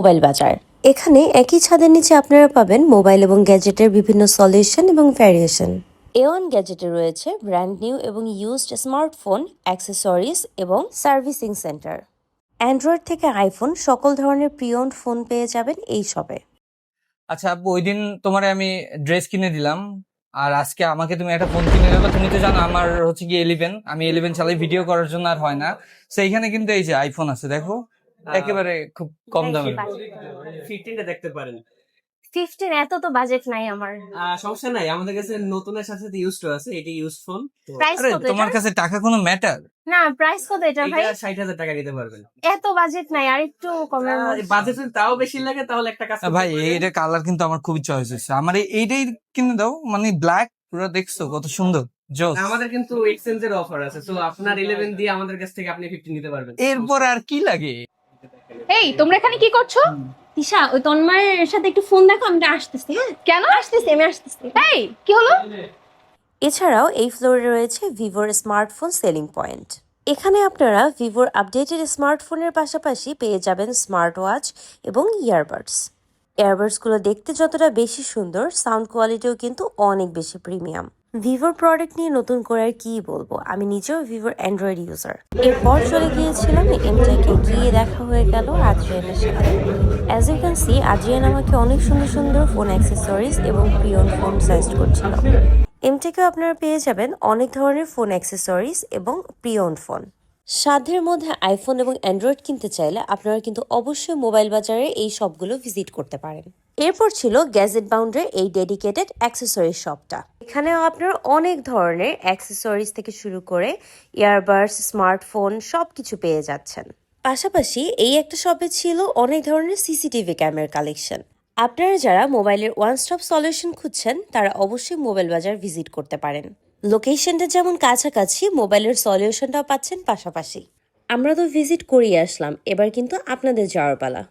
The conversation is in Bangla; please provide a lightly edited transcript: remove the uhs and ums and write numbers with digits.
মোবাইল বাজার। এখানে একই ছাদের নিচে আপনারা পাবেন মোবাইল এবং গ্যাজেটের বিভিন্ন সলিউশন এবং ভ্যারিয়েশন। A1 গ্যাজেটে রয়েছে ব্র্যান্ড নিউ এবং ইউজড স্মার্টফোন, অ্যাক্সেসরিজ এবং সার্ভিসিং সেন্টার। অ্যান্ড্রয়েড থেকে আইফোন সকল ধরনের প্রি-ওন্ড ফোন পেয়ে যাবেন এই শপে। আচ্ছা আব্বু, ওই দিন তোমারে আমি ড্রেস কিনে দিলাম, আর আজকে আমাকে তুমি একটা ফোন কিনে দেবে। তুমি তো জানো আমার হচ্ছে কি 11, আমি 11 চালাই, ভিডিও করার জন্য আর হয় না। সেইখানে কিন্তু এই যে আইফোন আছে, দেখো একেবারে খুব কম দামে। 15টা দেখতে পারেন। 15 এত তো বাজেট নাই আমার। সমস্যা নাই, আমাদের কাছে নতুনের সাথে সাথে ইউজড আছে। এটি ইউজ ফোন। প্রাইস আরে কত তোমার এটা? কাছে টাকা কোনো ম্যাটার? না, প্রাইস কত এটা ভাই? এটা 60,000 টাকা দিতে পারবেন। এত বাজেট নাই, আর একটু কমের মধ্যে। বাজেট তাও বেশি লাগে, তাহলে একটা কাজ করতে ভাই পারেন। এইটা কালার কিন্তু আমার খুবই চয়েস হয়েছে। আমার এইটাই কিনে দাও, মানে ব্ল্যাক, পুরো দেখছো কত সুন্দর জোস। আমাদের কিন্তু এক্সচেঞ্জের অফার আছে, সো আপনার 11 দিয়ে আমাদের কাছ থেকে আপনি 15 নিতে পারবেন। এরপর আর কি লাগে? এই তোমরা এখানে কি করছো? তিশা, ওই তন্ময়ের সাথে একটু ফোন দেখো, আমি আসতেছি। হ্যাঁ, কেন? আমি আসতেছি। এই কি হলো? এছাড়াও এই ফ্লোরে রয়েছে ভিভোর স্মার্টফোন সেলিং পয়েন্ট। এখানে আপনারা ভিভোর আপডেটেড স্মার্টফোনের পাশাপাশি পেয়ে যাবেন স্মার্ট ওয়াচ এবং ইয়ারবাডস। ইয়ারবাডসগুলো দেখতে যতটা বেশি সুন্দর, সাউন্ড কোয়ালিটিও কিন্তু অনেক বেশি প্রিমিয়াম। ভিভোর প্রোডাক্ট নিয়ে নতুন করে আর কি বলবো, আমি নিজেও ভিভোর অ্যান্ড্রয়েড ইউজার। এরপর চলে গিয়েছিলাম এমটেকে, গিয়ে দেখা হয়ে গেল আদ্রিয়ানের সাথে। As you can see, Adrian আমাকে অনেক সুন্দর সুন্দর ফোন অ্যাক্সেসরিজ এবং প্রিয়ন ফোন সাজেস্ট করছিল। এমটেকেও আপনারা পেয়ে যাবেন অনেক ধরনের ফোন অ্যাক্সেসরিজ এবং প্রি-ওন্ড ফোন। সাধ্যের মধ্যে আইফোন এবং অ্যান্ড্রয়েড কিনতে চাইলে আপনারা কিন্তু অবশ্যই মোবাইল বাজারে এই সবগুলো ভিজিট করতে পারেন। এরপর ছিল গ্যাজেট বাউন্ডের এই ডেডিকেটেড অ্যাক্সেসরিজ শপটা। এখানেও আপনারা অনেক ধরনের অ্যাক্সেসরিজ থেকে শুরু করে ইয়ারবাডস, স্মার্টফোন সব কিছু পেয়ে যাচ্ছেন। পাশাপাশি এই একটা শপে ছিল অনেক ধরনের সিসিটিভি ক্যামেরার কালেকশন। আপনারা যারা মোবাইলের ওয়ান স্টপ সলিউশন খুঁজছেন তারা অবশ্যই মোবাইল বাজার ভিজিট করতে পারেন। লোকেশনটা যেমন কাছাকাছি, মোবাইলের সলিউশনটাও পাচ্ছেন পাশাপাশি। আমরা তো ভিজিট করিয়ে আসলাম, এবার কিন্তু আপনাদের যাওয়ার পালা।